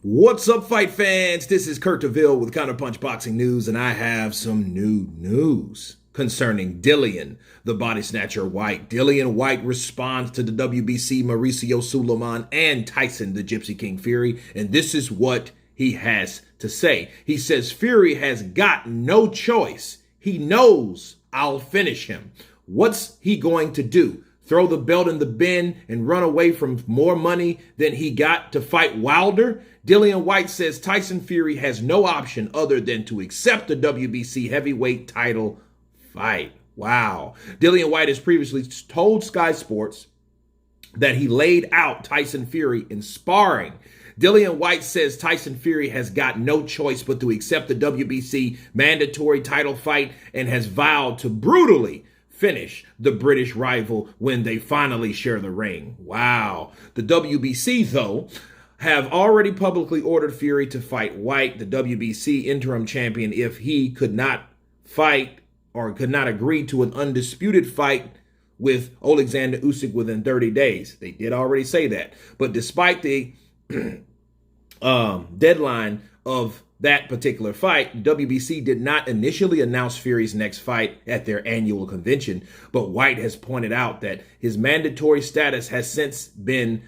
What's up, fight fans? This is Kurt DeVille with Counterpunch Boxing News, and I have some new news concerning Dillian, the body snatcher Whyte. Dillian Whyte responds to the WBC Mauricio Sulaiman and Tyson, the Gypsy King Fury, and this is what he has to say. He says Fury has got no choice. He knows I'll finish him. What's he going to do? Throw the belt in the bin and run away from more money than he got to fight Wilder? Dillian Whyte says Tyson Fury has no option other than to accept the WBC heavyweight title fight. Wow. Dillian Whyte has previously told Sky Sports that he laid out Tyson Fury in sparring. Dillian Whyte says Tyson Fury has got no choice but to accept the WBC mandatory title fight and has vowed to brutally finish the British rival when they finally share the ring. Wow. The WBC, though, have already publicly ordered Fury to fight Whyte, the WBC interim champion, if he could not fight or could not agree to an undisputed fight with Alexander Usyk within 30 days. They did already say that. But despite the deadline of that particular fight, WBC did not initially announce Fury's next fight at their annual convention, but Whyte has pointed out that his mandatory status has since been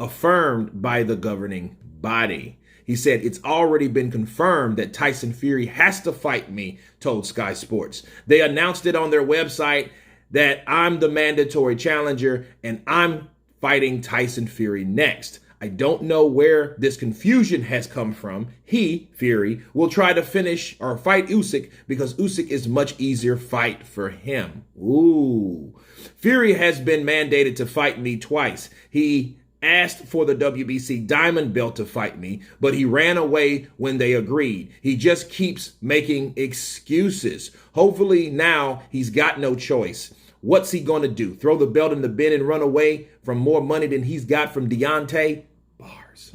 affirmed by the governing body. He said, "It's already been confirmed that Tyson Fury has to fight me," told Sky Sports. They announced it on their website that I'm the mandatory challenger and I'm fighting Tyson Fury next. I don't know where this confusion has come from. He, Fury, will try to finish or fight Usyk because Usyk is much easier fight for him. Ooh. Fury has been mandated to fight me twice. He asked for the WBC Diamond Belt to fight me, but he ran away when they agreed. He just keeps making excuses. Hopefully now he's got no choice. What's he going to do? Throw the belt in the bin and run away from more money than he's got from Deontay? Bars.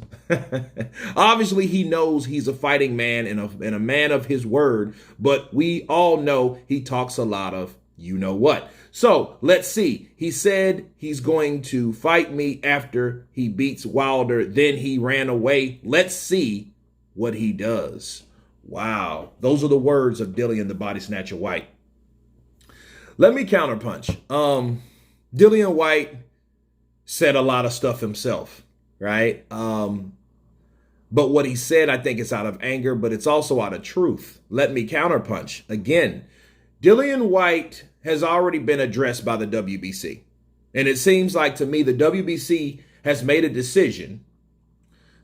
Obviously, he knows he's a fighting man and a man of his word, but we all know he talks a lot of you know what. So let's see. He said he's going to fight me after he beats Wilder. Then he ran away. Let's see what he does. Wow. Those are the words of Dillian, the body snatcher Whyte. Let me counterpunch. Dillian Whyte said a lot of stuff himself, right? But what he said, I think it's out of anger, but it's also out of truth. Let me counterpunch. Again, Dillian Whyte has already been addressed by the WBC. And it seems like to me the WBC has made a decision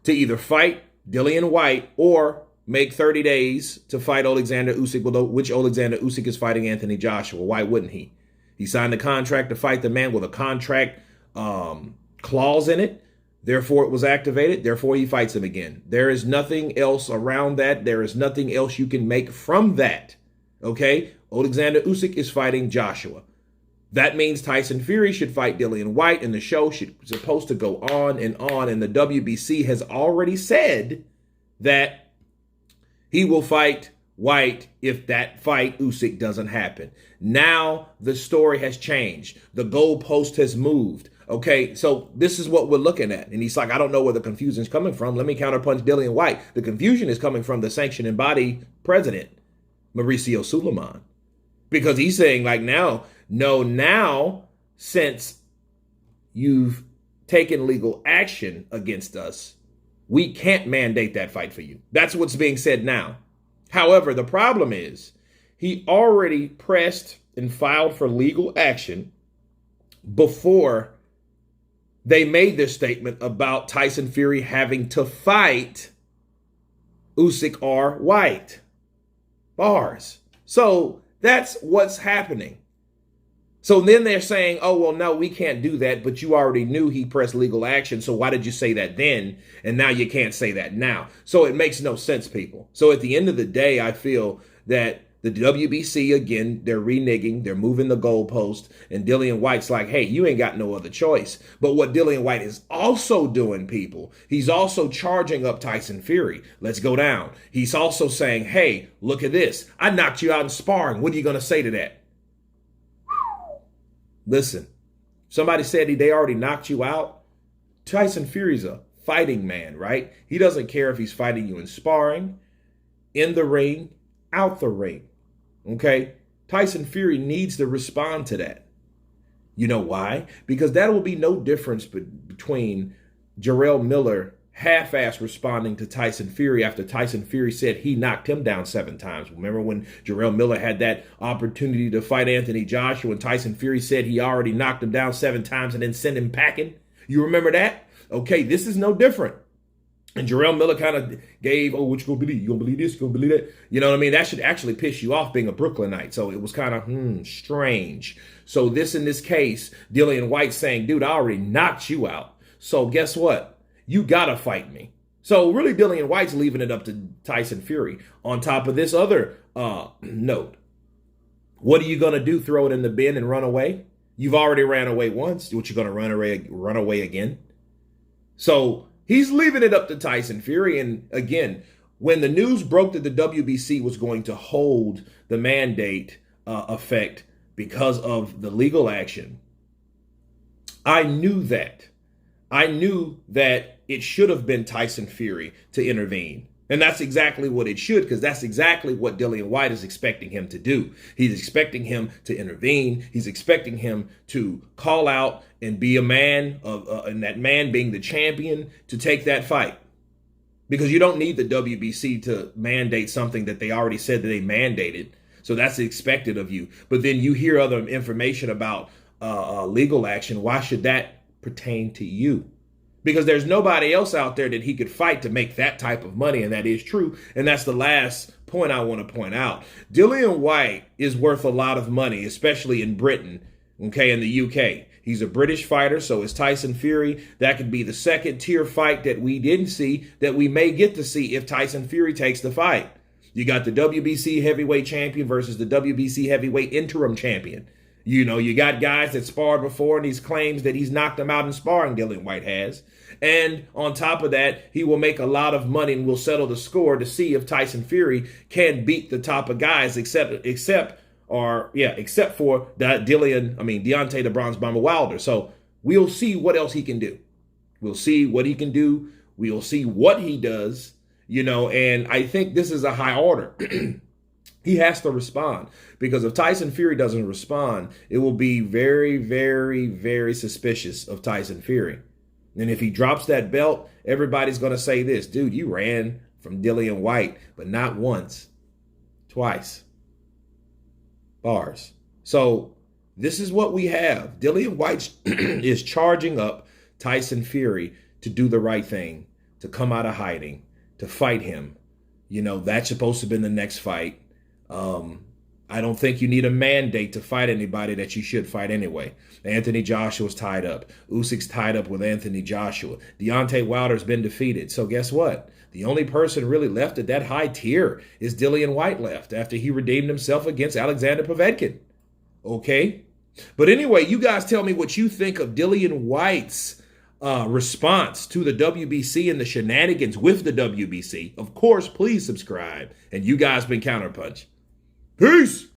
to either fight Dillian Whyte or make 30 days to fight Alexander Usyk, which Alexander Usyk is fighting Anthony Joshua. Why wouldn't he? He signed a contract to fight the man with a contract clause in it. Therefore, it was activated. Therefore, he fights him again. There is nothing else around that. There is nothing else you can make from that. Okay? Alexander Usyk is fighting Joshua. That means Tyson Fury should fight Dillian Whyte, and the show should supposed to go on. And the WBC has already said that he will fight Whyte if that fight Usyk doesn't happen. Now the story has changed. The goalpost has moved. Okay, so this is what we're looking at. And he's like, I don't know where the confusion is coming from. Let me counterpunch Dillian Whyte. The confusion is coming from the sanctioning body president, Mauricio Sulaiman. Because he's saying like now, since you've taken legal action against us, we can't mandate that fight for you. That's what's being said now. However, the problem is he already pressed and filed for legal action before they made this statement about Tyson Fury having to fight Usyk or Whyte. Bars. So that's what's happening. So then they're saying, oh, well, no, we can't do that. But you already knew he pressed legal action. So why did you say that then? And now you can't say that now. So it makes no sense, people. So at the end of the day, I feel that the WBC, again, they're reneging. They're moving the goalpost. And Dillian Whyte's like, hey, you ain't got no other choice. But what Dillian Whyte is also doing, people, he's also charging up Tyson Fury. Let's go down. He's also saying, hey, look at this. I knocked you out in sparring. What are you going to say to that? Listen, somebody said they already knocked you out. Tyson Fury's a fighting man, right? He doesn't care if he's fighting you in sparring, in the ring, out the ring. Okay? Tyson Fury needs to respond to that. You know why? Because that will be no difference between Jarrell Miller half-ass responding to Tyson Fury after Tyson Fury said he knocked him down 7 times. Remember when Jarrell Miller had that opportunity to fight Anthony Joshua and Tyson Fury said he already knocked him down 7 times and then sent him packing? You remember that? Okay, this is no different. And Jarrell Miller kind of gave, oh, what you gonna believe? You gonna believe this? You gonna believe that? You know what I mean? That should actually piss you off being a Brooklynite. So it was kind of, strange. So in this case, Dillian Whyte saying, dude, I already knocked you out. So guess what? You gotta fight me. So really, Dillian Whyte's leaving it up to Tyson Fury. On top of this other note, what are you gonna do? Throw it in the bin and run away? You've already ran away once. What, you gonna run away again? So he's leaving it up to Tyson Fury. And again, when the news broke that the WBC was going to hold the mandate effect because of the legal action, I knew that. I knew that it should have been Tyson Fury to intervene. And that's exactly what it should, because that's exactly what Dillian Whyte is expecting him to do. He's expecting him to intervene. He's expecting him to call out and be a man, and that man being the champion, to take that fight. Because you don't need the WBC to mandate something that they already said that they mandated. So that's expected of you. But then you hear other information about legal action. Why should that pertain to you? Because there's nobody else out there that he could fight to make that type of money, and that is true. And that's the last point I want to point out. Dillian Whyte is worth a lot of money, especially in Britain, okay, in the UK. He's a British fighter, so is Tyson Fury. That could be the second tier fight that we didn't see that we may get to see if Tyson Fury takes the fight. You got the WBC heavyweight champion versus the WBC heavyweight interim champion. You know, you got guys that sparred before and he's claims that he's knocked them out in sparring, Dillian Whyte has. And on top of that, he will make a lot of money and will settle the score to see if Tyson Fury can beat the top of guys except for Deontay the Bronze Bomber Wilder. So we'll see what else he can do. We'll see what he can do. We'll see what he does, and I think this is a high order. He has to respond, because if Tyson Fury doesn't respond, it will be very, very, very suspicious of Tyson Fury. And if he drops that belt, everybody's going to say this, dude, you ran from Dillian Whyte, but not once, twice. Bars. So this is what we have. Dillian Whyte is charging up Tyson Fury to do the right thing, to come out of hiding, to fight him. That's supposed to have been the next fight. I don't think you need a mandate to fight anybody that you should fight anyway. Anthony Joshua's tied up. Usyk's tied up with Anthony Joshua. Deontay Wilder's been defeated. So guess what? The only person really left at that high tier is Dillian Whyte left after he redeemed himself against Alexander Povetkin. Okay? But anyway, you guys tell me what you think of Dillian Whyte's response to the WBC and the shenanigans with the WBC. Of course, please subscribe. And you guys been Counterpunch. Peace.